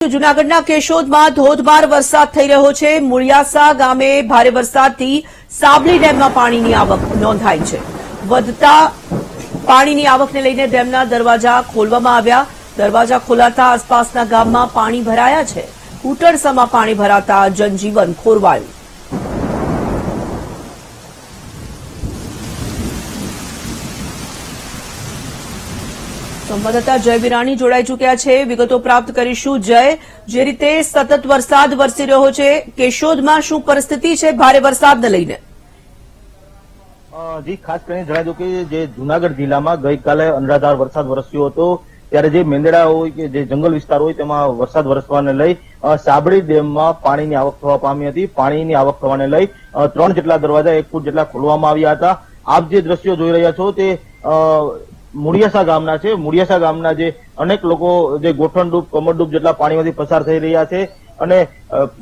જૂનાગઢના કેશોદમાં ધોધમાર વરસાદ થઈ રહ્યો છે। મુળિયાસા ગામે ભારે વરસાદથી સાબલી ડેમમાં પાણીની આવક નોંધાઈ છે। વધતા પાણીની આવકને લઈને ડેમના દરવાજા ખોલવામાં આવ્યા। દરવાજા ખોલાતા આસપાસના ગામમાં પાણી ભરાયા છે। ઘૂંટણસમાં પાણી ભરાતા જનજીવન ખોરવાયું। સંવાદદાતા જય વિરાણી જોડાઈ ચૂક્યા છે। વિગતો પ્રાપ્ત કરીશું। જય, જે રીતે સતત વરસાદ વરસી રહ્યો છે, કેશોદમાં શું પરિસ્થિતિ છે ભારે વરસાદને લઈને? જી, ખાસ કરીને જણાવ્યું કે જે જૂનાગઢ જિલ્લામાં ગઈકાલે અનરાધાર વરસાદ વરસ્યો હતો, ત્યારે જે મેંદડા હોય કે જે જંગલ વિસ્તાર હોય તેમાં વરસાદ વરસવાને લઈ સાબડી ડેમમાં પાણીની આવક થવા પામી હતી। પાણીની આવક થવાને લઈ 3 જેટલા દરવાજા 1 ફૂટ જેટલા ખોલવામાં આવ્યા હતા। આપ જે દ્રશ્યો જોઈ રહ્યા છો તે મુળિયાસા ગામના છે। મુળિયાસા ગામના જે અનેક લોકો જે ગોઠણડૂબ કમરડૂબ જેટલા પાણીમાંથી પસાર થઈ રહ્યા છે અને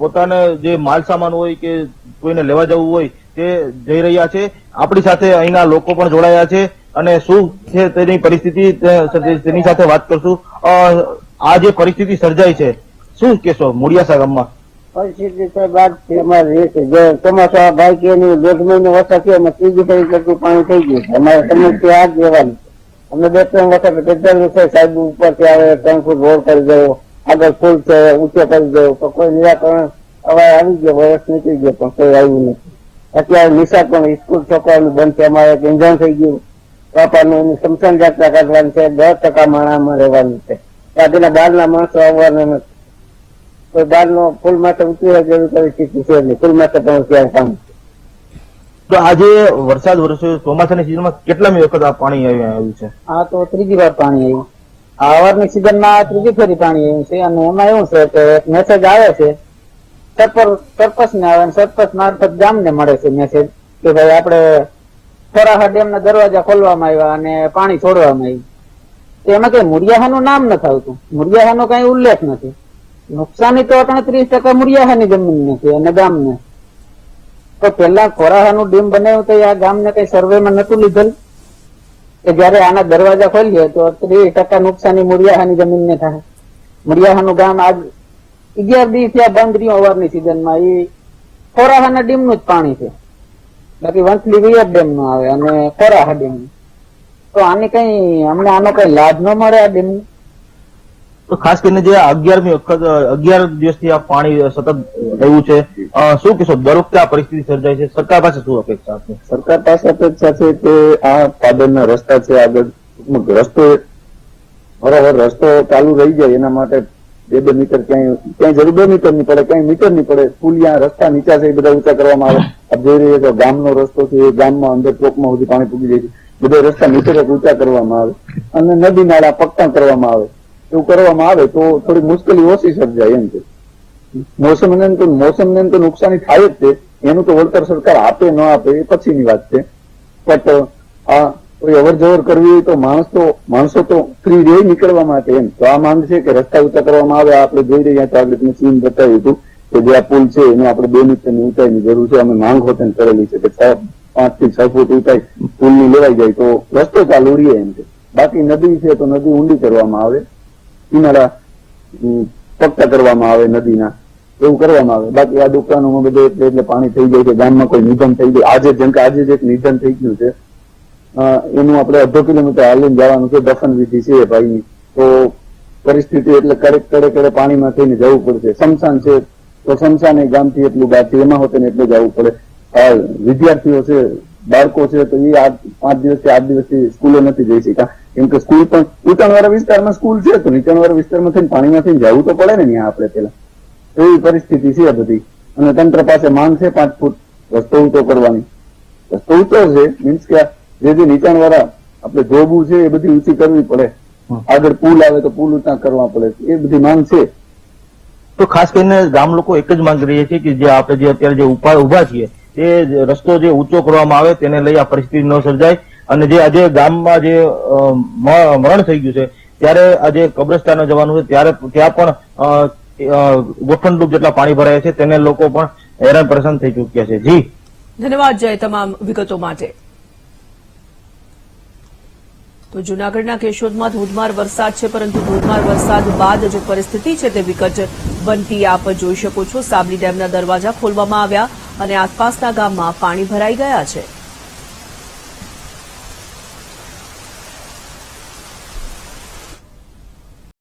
પોતાને જે માલ સામાન હોય કે કોઈને લેવા જવું હોય તે જઈ રહ્યા છે। આપણી સાથે અહીંના લોકો પણ જોડાયા છે અને શું છે તેની પરિસ્થિતિ તેની સાથે વાત કરશું। આ જે પરિસ્થિતિ સર્જાઈ છે, શું કહેશો મુળિયાસા ગામમાં? પરિસ્થિતિ સાહેબ આ છે, અમારે એ છે જે ચોમાસા ભાઈ કે 1.5 મહિનો વરસાદ થયો અને 3 ફૂટ પાણી થઈ ગયું છે। અમારે સમસ્યા આ જ રહેવાની। અમે 2-3 વખત પેટ્રોલ છે સાહેબ ઉપરથી આવે 3 ફૂટ રોડ કરી ગયો, આગળ પુલ છે ઊંચો કરી ગયો, તો કોઈ નિરાકરણ હવે આવી ગયો, વર્ષ નીકળી ગયો પણ કોઈ આવ્યું નથી। અત્યારે નિશાળ પણ સ્કૂલ છોકરાઓનું બંધ છે। અમારે ઇન્જન થઈ ગયું, પાપાનું સમસાન જાત્રા કાઢવાની છે, 10% માણામાં રહેવાનું છે। ત્યાંથી બહારના માણસો આવવાના નથી, કોઈ બહારનો પુલ માટે ઉતરી જેવી પરિસ્થિતિ છે નહીં, પુલ માટે પણ ત્યાં કામ છે। તો આજે વરસાદ વરસ્યો, ચોમાસાની સિઝનમાં કેટલામી વખત આ પાણી આવ્યું છે? આ તો 3જી વાર પાણી આવ્યું। આ વારની સિઝનમાં 3જી ફેરી પાણી આવ્યું છે અને એમાં એવું છે કે મેસેજ આવે છે સરપંચ ને આવે, સરપંચ મારફત ગામને મળે છે મેસેજ કે ભાઈ આપણે ખોરાહા ડેમ ના દરવાજા ખોલવામાં આવ્યા અને પાણી છોડવામાં આવ્યું। તો એમાં કઈ મુળિયાહાનું નામ નથી આવતું, મુળિયાહાનો કઈ ઉલ્લેખ નથી। નુકસાની તો આપણે 30% મુળિયાહાની જમીન નથી અને ગામને। તો પેલા ખોરાહાનું ડેમ બનાવ્યું તો આ ગામને કઈ સર્વેમાં નતું લીધેલ કે જયારે આના દરવાજા ખોલીએ તો 30% નુકસાની મુળિયાહાની જમીનને થાય। મુળિયાહાનું ગામ આજ 11 દિવસ થયા બંધ રહ્યું અવારની સિઝનમાં, એ ખોરાહાના ડેમનું જ પાણી છે, બાકી વંથલી વિયર ડેમ નું આવે અને ખોરાહા ડેમ નું। તો આની કઈ અમને આનો કઈ લાભ ન મળે આ ડેમ? તો ખાસ કરીને જે 11મી વખત 11 દિવસથી આ પાણી સતત રહ્યું છે, શું કહેશો? દર વખતે આ પરિસ્થિતિ સર્જાય છે, સરકાર પાસે શું અપેક્ષા છે? સરકાર પાસે અપેક્ષા છે કે આ પાદરના રસ્તા છે, આગળ રસ્તો બરાબર રસ્તો ચાલુ રહી જાય એના માટે 2 મીટર ક્યાંય જરૂર 2 મીટર ની પડે, ક્યાંય મીટર ની પડે, પુલિયા રસ્તા નીચા છે એ બધા ઊંચા કરવામાં આવે। આપ જોઈ રહ્યા છો ગામનો રસ્તો છે, એ ગામમાં અંદર ચોકમાં સુધી પાણી પૂગી જાય છે, બધા રસ્તા મીટર ઊંચા કરવામાં આવે અને નદી નાળા પક્કા કરવામાં આવે। એવું કરવામાં આવે તો થોડી મુશ્કેલી ઓછી સર્જાય એમ છે। મોસમને તો નુકસાની થાય જ છે, એનું તો વળતર સરકાર આપે ન આપે એ પછીની વાત છે। પણ આ કોઈ અવર જવર કરવી હોય તો માણસો તો ફ્રી રહી નીકળવા માટે એમ તો આ માંગ છે કે રસ્તા ઊંચા કરવામાં આવે। આપણે જોઈ રહ્યા છીએ, આગળ મેં સીન બતાવ્યું હતું કે જે આ પુલ છે એને આપણે 2 મીટરની ઊંચાઈની જરૂર છે। અમે માંગ હોતે કરેલી છે કે 5 થી 6 ફૂટ ઊંચાઈ પુલની લેવાઈ જાય તો રસ્તો ચાલુ રહે એમ છે। બાકી નદી છે તો નદી ઊંડી કરવામાં આવે, કિનારા પક્કા કરવામાં આવે નદીના, એવું કરવામાં આવે। બાકી આ દુકાનોમાં બધે એટલે પાણી થઈ જાય છે, ગામમાં કોઈ નિધન થઈ જાય, આજે જેમ કે આજે જ એક નિધન થઈ ગયું છે, એનું આપણે 1/2 કિલોમીટર હાલીને જવાનું છે, દફન વિધિ છે ભાઈની। તો પરિસ્થિતિ એટલે કડે પાણીમાં થઈને જવું પડશે। શમશાન છે તો શમશાન ગામથી એટલું બહાર છે, એમાં હોતે ને એટલે જવું પડે। વિદ્યાર્થીઓ છે, બાળકો છે તો એ 5 દિવસથી 8 દિવસથી સ્કૂલે નથી જઈ શક્યા, કેમ કે સ્કૂલ પણ ઊંચાણવાળા વિસ્તારમાં સ્કૂલ છે તો નીચાણવાળા વિસ્તારમાં થઈને પાણીમાં થઈને જવું તો પડે ને ત્યાં આપણે પેલા। એવી પરિસ્થિતિ છે બધી અને તંત્ર પાસે માંગ છે 5 ફૂટ રસ્તો ઊંચો કરવાની। રસ્તો ઊંચો છે મીન્સ કે જે નીચાણવાળા આપણે જોબુ છે એ બધી ઊંચી કરવી પડે, આગળ પુલ આવે તો પુલ ઊંચા કરવા પડે, એ બધી માંગ છે। તો ખાસ કરીને ગામ લોકો એક જ માંગ રહ્યા છે કે જે આપણે જે અત્યારે જે ઉભા છીએ તે રસ્તો જે ઊંચો કરવામાં આવે તેને લઈ આ પરિસ્થિતિ ન સર્જાય। અને જે આજે ગામમાં જે મરણ થઈ ગયું છે ત્યારે આજે કબ્રસ્તાને જવાનું છે ત્યારે ત્યાં પણ ગોઠણડૂબ જેટલા પાણી ભરાય છે, તેને લોકો પણ હેરાન પરેશાન થઈ ચૂક્યા છે। જી ધન્યવાદ જય તમામ વિગતો માટે। તો જૂનાગઢના કેશોદમાં ધોધમાર વરસાદ છે, પરંતુ ધોધમાર વરસાદ બાદ જે પરિસ્થિતિ છે તે વિકટ બનતી આપ જોઈ શકો છો. સાબલી ડેમના દરવાજા ખોલવામાં આવ્યા અને આસપાસના ગામમાં પાણી ભરાઈ ગયા છે.